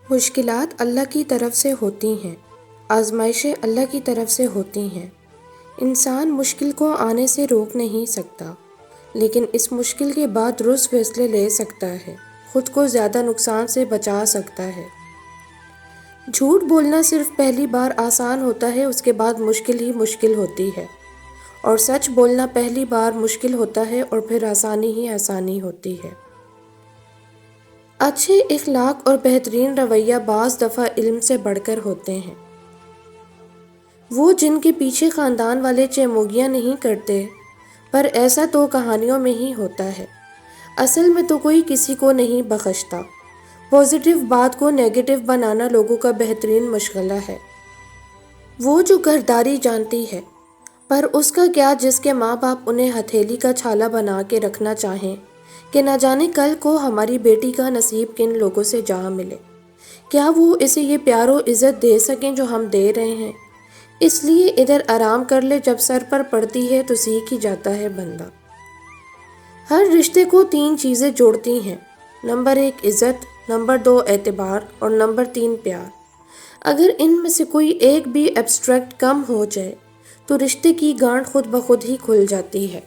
مشکلات اللہ کی طرف سے ہوتی ہیں، آزمائشیں اللہ کی طرف سے ہوتی ہیں۔ انسان مشکل کو آنے سے روک نہیں سکتا، لیکن اس مشکل کے بعد درست فیصلے لے سکتا ہے، خود کو زیادہ نقصان سے بچا سکتا ہے۔ جھوٹ بولنا صرف پہلی بار آسان ہوتا ہے، اس کے بعد مشکل ہی مشکل ہوتی ہے، اور سچ بولنا پہلی بار مشکل ہوتا ہے اور پھر آسانی ہی آسانی ہوتی ہے۔ اچھے اخلاق اور بہترین رویہ بعض دفعہ علم سے بڑھ کر ہوتے ہیں۔ وہ جن کے پیچھے خاندان والے چیموگیاں نہیں کرتے، پر ایسا تو کہانیوں میں ہی ہوتا ہے، اصل میں تو کوئی کسی کو نہیں بخشتا۔ پازیٹیو بات کو نیگیٹو بنانا لوگوں کا بہترین مشغلہ ہے۔ وہ جو گھرداری جانتی ہے، پر اس کا کیا جس کے ماں باپ انہیں ہتھیلی کا چھالا بنا کے رکھنا چاہیں کہ نہ جانے کل کو ہماری بیٹی کا نصیب کن لوگوں سے جا ملے، کیا وہ اسے یہ پیار و عزت دے سکیں جو ہم دے رہے ہیں؟ اس لیے ادھر آرام کر لے، جب سر پر پڑتی ہے تو سیکھ ہی جاتا ہے بندہ۔ ہر رشتے کو 3 چیزیں جوڑتی ہیں، نمبر 1 عزت، نمبر 2 اعتبار اور نمبر 3 پیار۔ اگر ان میں سے کوئی ایک بھی ایبسٹریکٹ کم ہو جائے تو رشتے کی گانٹھ خود بخود ہی کھل جاتی ہے۔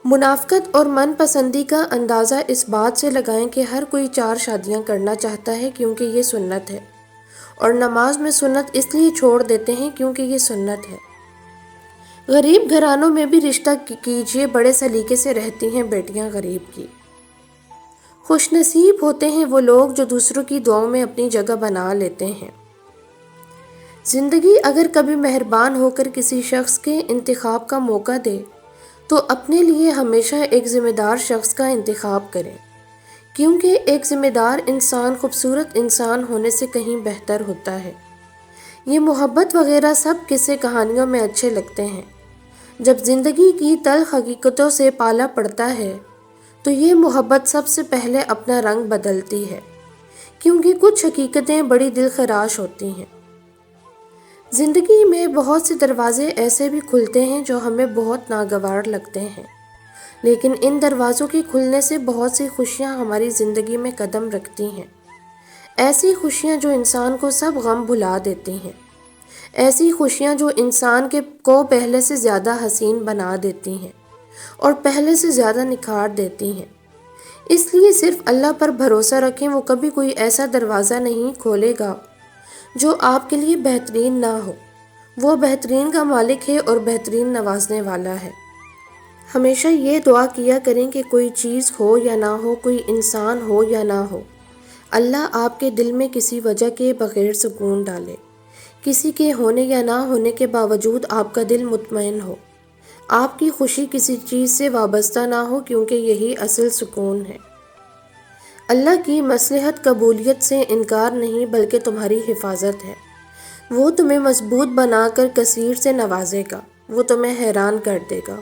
منافقت اور من پسندی کا اندازہ اس بات سے لگائیں کہ ہر کوئی 4 شادیاں کرنا چاہتا ہے کیونکہ یہ سنت ہے، اور نماز میں سنت اس لیے چھوڑ دیتے ہیں کیونکہ یہ سنت ہے۔ غریب گھرانوں میں بھی رشتہ کیجیے، بڑے سلیقے سے رہتی ہیں بیٹیاں غریب کی۔ خوش نصیب ہوتے ہیں وہ لوگ جو دوسروں کی دعاؤں میں اپنی جگہ بنا لیتے ہیں۔ زندگی اگر کبھی مہربان ہو کر کسی شخص کے انتخاب کا موقع دے تو اپنے لیے ہمیشہ ایک ذمہ دار شخص کا انتخاب کریں، کیونکہ ایک ذمہ دار انسان خوبصورت انسان ہونے سے کہیں بہتر ہوتا ہے۔ یہ محبت وغیرہ سب قصے کہانیوں میں اچھے لگتے ہیں، جب زندگی کی تلخ حقیقتوں سے پالا پڑتا ہے تو یہ محبت سب سے پہلے اپنا رنگ بدلتی ہے، کیونکہ کچھ حقیقتیں بڑی دل خراش ہوتی ہیں۔ زندگی میں بہت سے دروازے ایسے بھی کھلتے ہیں جو ہمیں بہت ناگوار لگتے ہیں، لیکن ان دروازوں کے کھلنے سے بہت سی خوشیاں ہماری زندگی میں قدم رکھتی ہیں۔ ایسی خوشیاں جو انسان کو سب غم بھلا دیتی ہیں، ایسی خوشیاں جو انسان کو پہلے سے زیادہ حسین بنا دیتی ہیں اور پہلے سے زیادہ نکھار دیتی ہیں۔ اس لیے صرف اللہ پر بھروسہ رکھیں، وہ کبھی کوئی ایسا دروازہ نہیں کھولے گا جو آپ کے لیے بہترین نہ ہو۔ وہ بہترین کا مالک ہے اور بہترین نوازنے والا ہے۔ ہمیشہ یہ دعا کیا کریں کہ کوئی چیز ہو یا نہ ہو، کوئی انسان ہو یا نہ ہو، اللہ آپ کے دل میں کسی وجہ کے بغیر سکون ڈالے، کسی کے ہونے یا نہ ہونے کے باوجود آپ کا دل مطمئن ہو، آپ کی خوشی کسی چیز سے وابستہ نہ ہو، کیونکہ یہی اصل سکون ہے۔ اللہ کی مصلحت قبولیت سے انکار نہیں بلکہ تمہاری حفاظت ہے۔ وہ تمہیں مضبوط بنا کر کثیر سے نوازے گا، وہ تمہیں حیران کر دے گا۔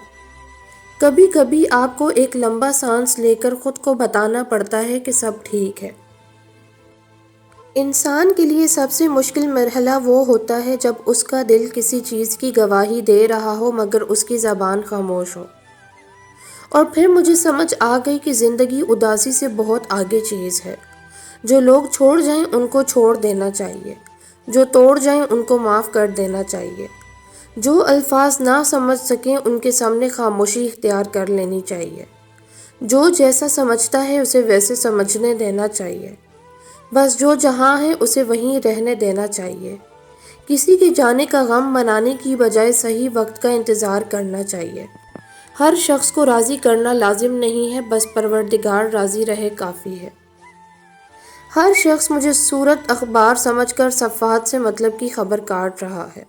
کبھی کبھی آپ کو ایک لمبا سانس لے کر خود کو بتانا پڑتا ہے کہ سب ٹھیک ہے۔ انسان کے لیے سب سے مشکل مرحلہ وہ ہوتا ہے جب اس کا دل کسی چیز کی گواہی دے رہا ہو مگر اس کی زبان خاموش ہو۔ اور پھر مجھے سمجھ آ گئی کہ زندگی اداسی سے بہت آگے چیز ہے۔ جو لوگ چھوڑ جائیں ان کو چھوڑ دینا چاہیے، جو توڑ جائیں ان کو معاف کر دینا چاہیے، جو الفاظ نہ سمجھ سکیں ان کے سامنے خاموشی اختیار کر لینی چاہیے، جو جیسا سمجھتا ہے اسے ویسے سمجھنے دینا چاہیے، بس جو جہاں ہے اسے وہیں رہنے دینا چاہیے۔ کسی کے جانے کا غم منانے کی بجائے صحیح وقت کا انتظار کرنا چاہیے۔ ہر شخص کو راضی کرنا لازم نہیں ہے، بس پروردگار راضی رہے کافی ہے۔ ہر شخص مجھے صورت اخبار سمجھ کر صفحات سے مطلب کی خبر کاٹ رہا ہے۔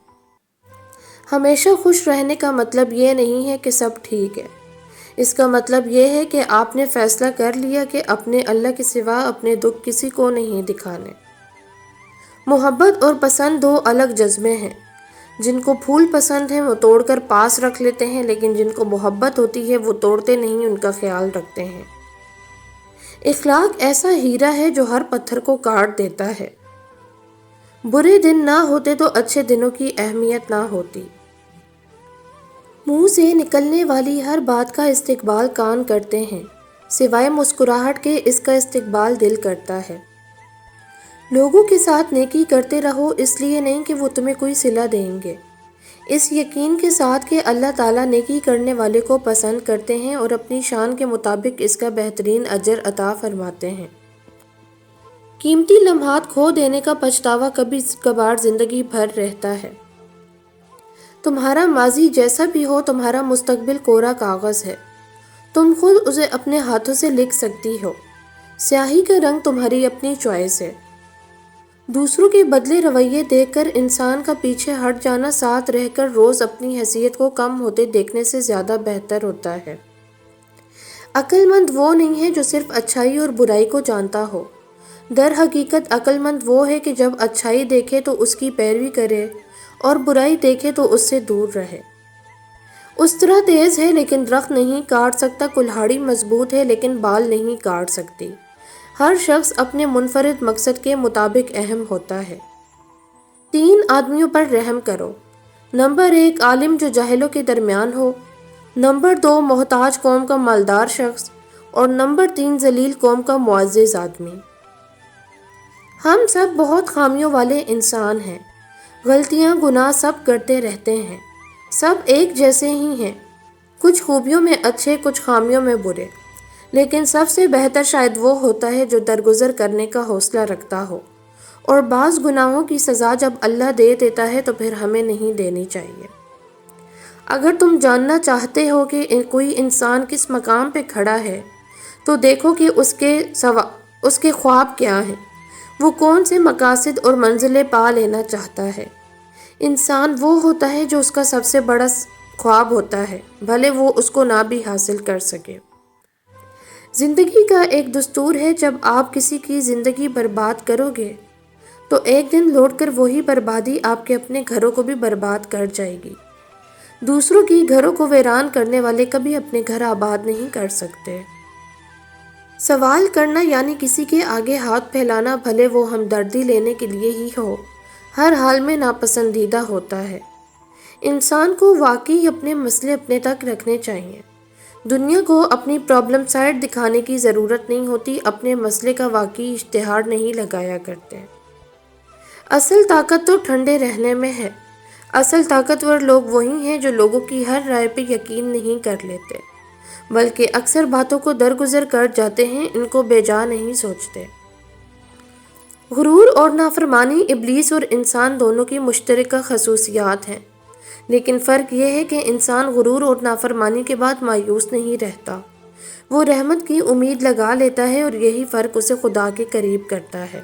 ہمیشہ خوش رہنے کا مطلب یہ نہیں ہے کہ سب ٹھیک ہے، اس کا مطلب یہ ہے کہ آپ نے فیصلہ کر لیا کہ اپنے اللہ کے سوا اپنے دکھ کسی کو نہیں دکھانے۔ محبت اور پسند 2 الگ جذبے ہیں۔ جن کو پھول پسند ہیں وہ توڑ کر پاس رکھ لیتے ہیں، لیکن جن کو محبت ہوتی ہے وہ توڑتے نہیں، ان کا خیال رکھتے ہیں۔ اخلاق ایسا ہیرا ہے جو ہر پتھر کو کاٹ دیتا ہے۔ برے دن نہ ہوتے تو اچھے دنوں کی اہمیت نہ ہوتی۔ منہ سے نکلنے والی ہر بات کا استقبال کان کرتے ہیں، سوائے مسکراہٹ کے اس کا استقبال دل کرتا ہے۔ لوگوں کے ساتھ نیکی کرتے رہو، اس لیے نہیں کہ وہ تمہیں کوئی صلہ دیں گے، اس یقین کے ساتھ کہ اللہ تعالیٰ نیکی کرنے والے کو پسند کرتے ہیں اور اپنی شان کے مطابق اس کا بہترین اجر عطا فرماتے ہیں۔ قیمتی لمحات کھو دینے کا پچھتاوا کبھی کبھار زندگی بھر رہتا ہے۔ تمہارا ماضی جیسا بھی ہو، تمہارا مستقبل کوڑا کاغذ ہے، تم خود اسے اپنے ہاتھوں سے لکھ سکتی ہو۔ سیاہی کا رنگ تمہاری اپنی چوائس ہے۔ دوسروں کے بدلے رویے دیکھ کر انسان کا پیچھے ہٹ جانا ساتھ رہ کر روز اپنی حیثیت کو کم ہوتے دیکھنے سے زیادہ بہتر ہوتا ہے۔ عقل مند وہ نہیں ہے جو صرف اچھائی اور برائی کو جانتا ہو، در حقیقت عقل مند وہ ہے کہ جب اچھائی دیکھے تو اس کی پیروی کرے اور برائی دیکھے تو اس سے دور رہے۔ استرا تیز ہے لیکن درخت نہیں کاٹ سکتا، کلہاڑی مضبوط ہے لیکن بال نہیں کاٹ سکتی۔ ہر شخص اپنے منفرد مقصد کے مطابق اہم ہوتا ہے۔ 3 آدمیوں پر رحم کرو۔ نمبر 1 عالم جو جاہلوں کے درمیان ہو، نمبر 2 محتاج قوم کا مالدار شخص، اور نمبر 3 ذلیل قوم کا معزز آدمی۔ ہم سب بہت خامیوں والے انسان ہیں، غلطیاں گناہ سب کرتے رہتے ہیں، سب ایک جیسے ہی ہیں، کچھ خوبیوں میں اچھے، کچھ خامیوں میں برے، لیکن سب سے بہتر شاید وہ ہوتا ہے جو درگزر کرنے کا حوصلہ رکھتا ہو، اور بعض گناہوں کی سزا جب اللہ دے دیتا ہے تو پھر ہمیں نہیں دینی چاہیے۔ اگر تم جاننا چاہتے ہو کہ کوئی انسان کس مقام پہ کھڑا ہے تو دیکھو کہ اس کے خواب کیا ہیں، وہ کون سے مقاصد اور منزلیں پا لینا چاہتا ہے۔ انسان وہ ہوتا ہے جو اس کا سب سے بڑا خواب ہوتا ہے، بھلے وہ اس کو نہ بھی حاصل کر سکے۔ زندگی کا ایک دستور ہے، جب آپ کسی کی زندگی برباد کرو گے تو ایک دن لوٹ کر وہی بربادی آپ کے اپنے گھروں کو بھی برباد کر جائے گی۔ دوسروں کی گھروں کو ویران کرنے والے کبھی اپنے گھر آباد نہیں کر سکتے۔ سوال کرنا یعنی کسی کے آگے ہاتھ پھیلانا، بھلے وہ ہمدردی لینے کے لیے ہی ہو، ہر حال میں ناپسندیدہ ہوتا ہے۔ انسان کو واقعی اپنے مسئلے اپنے تک رکھنے چاہیے۔ دنیا کو اپنی پرابلم سائٹ دکھانے کی ضرورت نہیں ہوتی، اپنے مسئلے کا واقعی اشتہار نہیں لگایا کرتے۔ اصل طاقت تو ٹھنڈے رہنے میں ہے۔ اصل طاقتور لوگ وہی ہیں جو لوگوں کی ہر رائے پہ یقین نہیں کر لیتے، بلکہ اکثر باتوں کو درگزر کر جاتے ہیں، ان کو بے جا نہیں سوچتے۔ غرور اور نافرمانی ابلیس اور انسان دونوں کی مشترکہ خصوصیات ہیں، لیکن فرق یہ ہے کہ انسان غرور اور نافرمانی کے بعد مایوس نہیں رہتا، وہ رحمت کی امید لگا لیتا ہے، اور یہی فرق اسے خدا کے قریب کرتا ہے۔